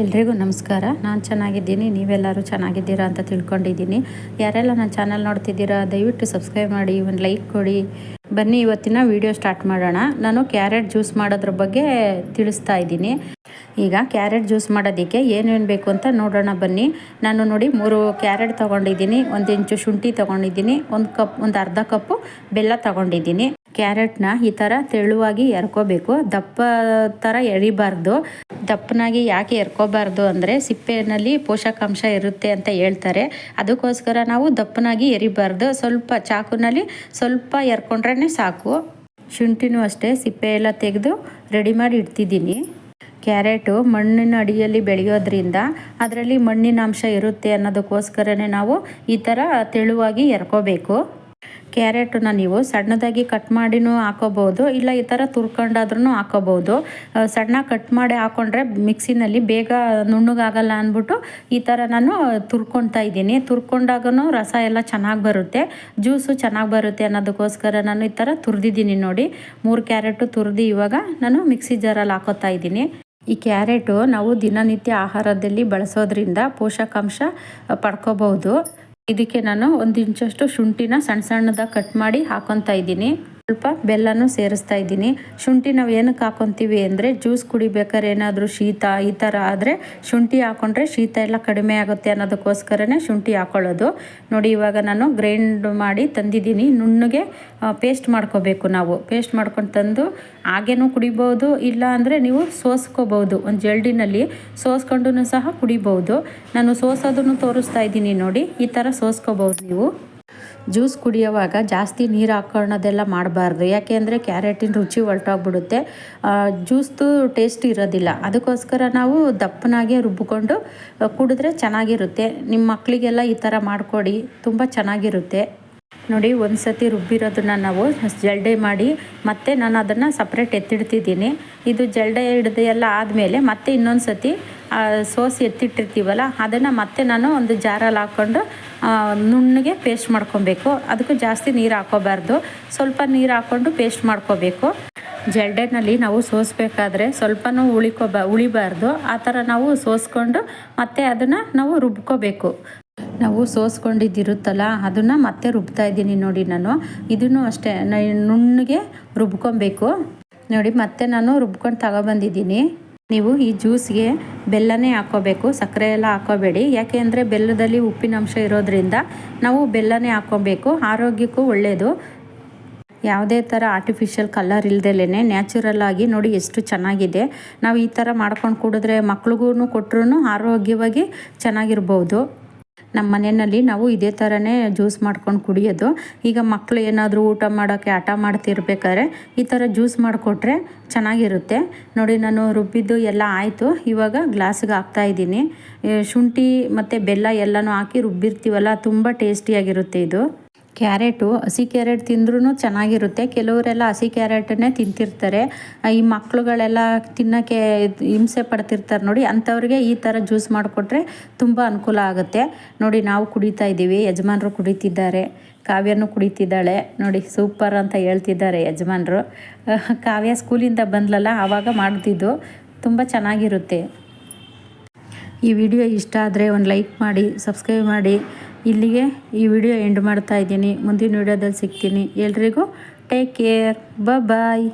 ಎಲ್ರಿಗೂ ನಮಸ್ಕಾರ. ನಾನು ಚೆನ್ನಾಗಿದ್ದೀನಿ, ನೀವೆಲ್ಲರೂ ಚೆನ್ನಾಗಿದ್ದೀರಾ ಅಂತ ತಿಳ್ಕೊಂಡಿದ್ದೀನಿ. ಯಾರೆಲ್ಲ ನನ್ನ ಚಾನಲ್ ನೋಡ್ತಿದ್ದೀರಾ ದಯವಿಟ್ಟು ಸಬ್ಸ್ಕ್ರೈಬ್ ಮಾಡಿ, ಒಂದು ಲೈಕ್ ಕೊಡಿ. ಬನ್ನಿ ಇವತ್ತಿನ ವಿಡಿಯೋ ಸ್ಟಾರ್ಟ್ ಮಾಡೋಣ. ನಾನು ಕ್ಯಾರೆಟ್ ಜ್ಯೂಸ್ ಮಾಡೋದ್ರ ಬಗ್ಗೆ ತಿಳಿಸ್ತಾ ಇದ್ದೀನಿ. ಈಗ ಕ್ಯಾರೆಟ್ ಜ್ಯೂಸ್ ಮಾಡೋದಕ್ಕೆ ಏನೇನು ಬೇಕು ಅಂತ ನೋಡೋಣ ಬನ್ನಿ. ನಾನು ನೋಡಿ 3 ಕ್ಯಾರೆಟ್ ತೊಗೊಂಡಿದ್ದೀನಿ, 1 ಇಂಚು ಶುಂಠಿ ತೊಗೊಂಡಿದ್ದೀನಿ, ಒಂದು ಅರ್ಧ ಕಪ್ಪು ಬೆಲ್ಲ ತೊಗೊಂಡಿದ್ದೀನಿ. ಕ್ಯಾರೆಟ್ನ ಈ ಥರ ತೆಳುವಾಗಿ ಎರ್ಕೋಬೇಕು, ದಪ್ಪ ಥರ ಎರಿಬಾರ್ದು. ದಪ್ಪನಾಗಿ ಯಾಕೆ ಎರ್ಕೋಬಾರ್ದು ಅಂದರೆ ಸಿಪ್ಪೆಯಲ್ಲಿ ಪೋಷಕಾಂಶ ಇರುತ್ತೆ ಅಂತ ಹೇಳ್ತಾರೆ. ಅದಕ್ಕೋಸ್ಕರ ನಾವು ದಪ್ಪನಾಗಿ ಎರಿಬಾರ್ದು, ಸ್ವಲ್ಪ ಚಾಕುನಲ್ಲಿ ಸ್ವಲ್ಪ ಎರ್ಕೊಂಡ್ರೆ ಸಾಕು. ಶುಂಠಿನೂ ಅಷ್ಟೇ ಸಿಪ್ಪೆ ಎಲ್ಲ ತೆಗೆದು ರೆಡಿ ಮಾಡಿ ಇಡ್ತಿದ್ದೀನಿ. ಕ್ಯಾರೆಟು ಮಣ್ಣಿನ ಅಡಿಯಲ್ಲಿ ಬೆಳೆಯೋದ್ರಿಂದ ಅದರಲ್ಲಿ ಮಣ್ಣಿನ ಅಂಶ ಇರುತ್ತೆ ಅನ್ನೋದಕ್ಕೋಸ್ಕರನೇ ನಾವು ಈ ಥರ ತೆಳುವಾಗಿ ಎರ್ಕೋಬೇಕು. ಕ್ಯಾರೆಟನ್ನ ನೀವು ಸಣ್ಣದಾಗಿ ಕಟ್ ಮಾಡಿನೂ ಹಾಕೋಬೋದು, ಇಲ್ಲ ಈ ಥರ ತುರ್ಕೊಂಡಾದ್ರೂ ಹಾಕೋಬೋದು. ಸಣ್ಣ ಕಟ್ ಮಾಡಿ ಹಾಕ್ಕೊಂಡ್ರೆ ಮಿಕ್ಸಿನಲ್ಲಿ ಬೇಗ ನುಣ್ಣಗಾಗಲ್ಲ ಅಂದ್ಬಿಟ್ಟು ಈ ಥರ ನಾನು ತುರ್ಕೊತಾ ಇದ್ದೀನಿ. ತುರ್ಕೊಂಡಾಗೂ ರಸ ಎಲ್ಲ ಚೆನ್ನಾಗಿ ಬರುತ್ತೆ, ಜ್ಯೂಸು ಚೆನ್ನಾಗಿ ಬರುತ್ತೆ ಅನ್ನೋದಕ್ಕೋಸ್ಕರ ನಾನು ಈ ಥರ ತುರಿದಿದ್ದೀನಿ. ನೋಡಿ 3 ಕ್ಯಾರೆಟು ತುರಿದು ಇವಾಗ ನಾನು ಮಿಕ್ಸಿ ಜಾರಲ್ಲಿ ಹಾಕೋತಾ ಇದ್ದೀನಿ. ಈ ಕ್ಯಾರೆಟು ನಾವು ದಿನನಿತ್ಯ ಆಹಾರದಲ್ಲಿ ಬಳಸೋದ್ರಿಂದ ಪೋಷಕಾಂಶ ಪಡ್ಕೋಬಹುದು. ಇದಕ್ಕೆ ನಾನು 1 ಇಂಚಷ್ಟು ಶುಂಠಿನ ಸಣ್ಣದಾಗಿ ಕಟ್ ಮಾಡಿ ಹಾಕೊತಾ ಇದ್ದೀನಿ. ಸ್ವಲ್ಪ ಬೆಲ್ಲನೂ ಸೇರಿಸ್ತಾ ಇದ್ದೀನಿ. ಶುಂಠಿ ನಾವು ಏನಕ್ಕೆ ಹಾಕೊತೀವಿ ಅಂದರೆ ಜ್ಯೂಸ್ ಕುಡಿಬೇಕಾದ್ರೆ ಏನಾದರೂ ಶೀತ ಈ ಥರ ಆದರೆ ಶುಂಠಿ ಹಾಕ್ಕೊಂಡ್ರೆ ಶೀತ ಎಲ್ಲ ಕಡಿಮೆ ಆಗುತ್ತೆ ಅನ್ನೋದಕ್ಕೋಸ್ಕರನೇ ಶುಂಠಿ ಹಾಕ್ಕೊಳ್ಳೋದು. ನೋಡಿ ಇವಾಗ ನಾನು ಗ್ರೈಂಡ್ ಮಾಡಿ ತಂದಿದ್ದೀನಿ. ನುಣ್ಣಗೆ ಪೇಸ್ಟ್ ಮಾಡ್ಕೋಬೇಕು. ನಾವು ಪೇಸ್ಟ್ ಮಾಡ್ಕೊಂಡು ತಂದು ಹಾಗೇನೂ ಕುಡಿಬೋದು, ಇಲ್ಲ ಅಂದರೆ ನೀವು ಸೋಸ್ಕೋಬೋದು. ಒಂದು ಜಲ್ಡಿನಲ್ಲಿ ಸೋಸ್ಕೊಂಡು ಸಹ ಕುಡಿಬೋದು. ನಾನು ಸೋಸೋದನ್ನು ತೋರಿಸ್ತಾ ಇದ್ದೀನಿ. ನೋಡಿ ಈ ಥರ ಸೋಸ್ಕೋಬೋದು. ನೀವು ಜ್ಯೂಸ್ ಕುಡಿಯೋವಾಗ ಜಾಸ್ತಿ ನೀರು ಹಾಕೊಳ್ಳೋದೆಲ್ಲ ಮಾಡಬಾರ್ದು, ಯಾಕೆ ಅಂದರೆ ಕ್ಯಾರೆಟಿನ ರುಚಿ ಹೊರಟೋಗ್ಬಿಡುತ್ತೆ, ಜ್ಯೂಸ್ದು ಟೇಸ್ಟ್ ಇರೋದಿಲ್ಲ. ಅದಕ್ಕೋಸ್ಕರ ನಾವು ದಪ್ಪನಾಗೆ ರುಬ್ಬಿಕೊಂಡು ಕುಡಿದ್ರೆ ಚೆನ್ನಾಗಿರುತ್ತೆ. ನಿಮ್ಮ ಮಕ್ಕಳಿಗೆಲ್ಲ ಈ ಥರ ಮಾಡಿಕೊಡಿ, ತುಂಬ ಚೆನ್ನಾಗಿರುತ್ತೆ. ನೋಡಿ ಒಂದು ಸತಿ ರುಬ್ಬಿರೋದನ್ನು ನಾವು ಜಲ್ಡೆ ಮಾಡಿ ಮತ್ತೆ ನಾನು ಅದನ್ನು ಸಪ್ರೇಟ್ ಎತ್ತಿಡ್ತಿದ್ದೀನಿ. ಇದು ಜಲ್ಡೆ ಹಿಡ್ದು ಎಲ್ಲ ಆದಮೇಲೆ ಮತ್ತೆ ಇನ್ನೊಂದು ಸತಿ ಸೋಸಿ ಎತ್ತಿಟ್ಟಿರ್ತೀವಲ್ಲ ಅದನ್ನು ಮತ್ತೆ ನಾನು ಒಂದು ಜಾರಲ್ಲಿ ಹಾಕ್ಕೊಂಡು ನುಣ್ಣಗೆ ಪೇಸ್ಟ್ ಮಾಡ್ಕೊಬೇಕು. ಅದಕ್ಕೂ ಜಾಸ್ತಿ ನೀರು ಹಾಕೋಬಾರ್ದು, ಸ್ವಲ್ಪ ನೀರು ಹಾಕ್ಕೊಂಡು ಪೇಸ್ಟ್ ಮಾಡ್ಕೋಬೇಕು. ಜಲ್ಡೆನಲ್ಲಿ ನಾವು ಸೋಸಬೇಕಾದ್ರೆ ಸ್ವಲ್ಪನೂ ಉಳಿಬಾರ್ದು. ಆ ಥರ ನಾವು ಸೋಸ್ಕೊಂಡು ಮತ್ತೆ ಅದನ್ನು ನಾವು ರುಬ್ಕೋಬೇಕು. ನಾವು ಸೋಸ್ಕೊಂಡಿದ್ದಿರುತ್ತಲ್ಲ ಅದನ್ನು ಮತ್ತೆ ರುಬ್ತಾ ಇದ್ದೀನಿ. ನೋಡಿ ನಾನು ಇದನ್ನು ಅಷ್ಟೇ ನುಣ್ಣಗೆ ರುಬ್ಕೊಬೇಕು. ನೋಡಿ ಮತ್ತೆ ನಾನು ರುಬ್ಕೊಂಡು ತಗೊಬಂದಿದ್ದೀನಿ. ನೀವು ಈ ಜ್ಯೂಸ್ಗೆ ಬೆಲ್ಲನೇ ಹಾಕ್ಕೋಬೇಕು, ಸಕ್ಕರೆ ಎಲ್ಲ ಹಾಕ್ಕೋಬೇಡಿ. ಯಾಕೆ ಅಂದರೆ ಬೆಲ್ಲದಲ್ಲಿ ಉಪ್ಪಿನಂಶ ಇರೋದ್ರಿಂದ ನಾವು ಬೆಲ್ಲನೇ ಹಾಕ್ಕೋಬೇಕು. ಆರೋಗ್ಯಕ್ಕೂ ಒಳ್ಳೆಯದು. ಯಾವುದೇ ಥರ ಆರ್ಟಿಫಿಷಿಯಲ್ ಕಲರ್ ಇಲ್ದಲೇ ನ್ಯಾಚುರಲ್ ಆಗಿ ನೋಡಿ ಎಷ್ಟು ಚೆನ್ನಾಗಿದೆ. ನಾವು ಈ ಥರ ಮಾಡ್ಕೊಂಡು ಕುಡಿದ್ರೆ ಮಕ್ಳಿಗೂ ಕೊಟ್ಟರು ಆರೋಗ್ಯವಾಗಿ ಚೆನ್ನಾಗಿರ್ಬೋದು. ನಮ್ಮ ಮನೆಯಲ್ಲಿ ನಾವು ಇದೇ ಥರನೇ ಜ್ಯೂಸ್ ಮಾಡ್ಕೊಂಡು ಕುಡಿಯೋದು. ಈಗ ಮಕ್ಕಳು ಏನಾದರೂ ಊಟ ಮಾಡೋಕ್ಕೆ ಹಠ ಮಾಡ್ತಿರ್ಬೇಕಾದ್ರೆ ಈ ಥರ ಜ್ಯೂಸ್ ಮಾಡಿಕೊಟ್ರೆ ಚೆನ್ನಾಗಿರುತ್ತೆ. ನೋಡಿ ನಾನು ರುಬ್ಬಿದ್ದು ಎಲ್ಲ ಆಯಿತು. ಇವಾಗ ಗ್ಲಾಸ್ಗೆ ಹಾಕ್ತಾಯಿದ್ದೀನಿ. ಶುಂಠಿ ಮತ್ತು ಬೆಲ್ಲ ಎಲ್ಲನೂ ಹಾಕಿ ರುಬ್ಬಿರ್ತೀವಲ್ಲ, ತುಂಬ ಟೇಸ್ಟಿಯಾಗಿರುತ್ತೆ ಇದು. ಕ್ಯಾರೆಟು ಹಸಿ ಕ್ಯಾರೆಟ್ ತಿಂದ್ರೂ ಚೆನ್ನಾಗಿರುತ್ತೆ. ಕೆಲವರೆಲ್ಲ ಹಸಿ ಕ್ಯಾರೆಟನ್ನೇ ತಿಂತಿರ್ತಾರೆ. ಈ ಮಕ್ಕಳುಗಳೆಲ್ಲ ತಿನ್ನೋಕ್ಕೆ ಹಿಂಸೆ ಪಡ್ತಿರ್ತಾರೆ ನೋಡಿ, ಅಂಥವ್ರಿಗೆ ಈ ಥರ ಜ್ಯೂಸ್ ಮಾಡಿಕೊಟ್ರೆ ತುಂಬ ಅನುಕೂಲ ಆಗುತ್ತೆ. ನೋಡಿ ನಾವು ಕುಡಿತಾ ಇದ್ದೀವಿ, ಯಜಮಾನರು ಕುಡಿತಿದ್ದಾರೆ, ಕಾವ್ಯನೂ ಕುಡಿತಿದ್ದಾಳೆ. ನೋಡಿ ಸೂಪರ್ ಅಂತ ಹೇಳ್ತಿದ್ದಾರೆ ಯಜಮಾನರು. ಕಾವ್ಯ ಸ್ಕೂಲಿಂದ ಬಂದ್ಲಲ್ಲ ಆವಾಗ ಮಾಡ್ತಿದ್ದು, ತುಂಬ ಚೆನ್ನಾಗಿರುತ್ತೆ. ಈ ವಿಡಿಯೋ ಇಷ್ಟ ಆದರೆ ಒಂದು ಲೈಕ್ ಮಾಡಿ, ಸಬ್ಸ್ಕ್ರೈಬ್ ಮಾಡಿ. ಇಲ್ಲಿಗೆ ಈ ವಿಡಿಯೋ ಎಂಡ್ ಮಾಡ್ತಾ ಇದ್ದೀನಿ. ಮುಂದಿನ ವಿಡಿಯೋದಲ್ಲಿ ಸಿಗ್ತೀನಿ. ಎಲ್ರಿಗೂ ಟೇಕ್ ಕೇರ್, ಬಾಯ್.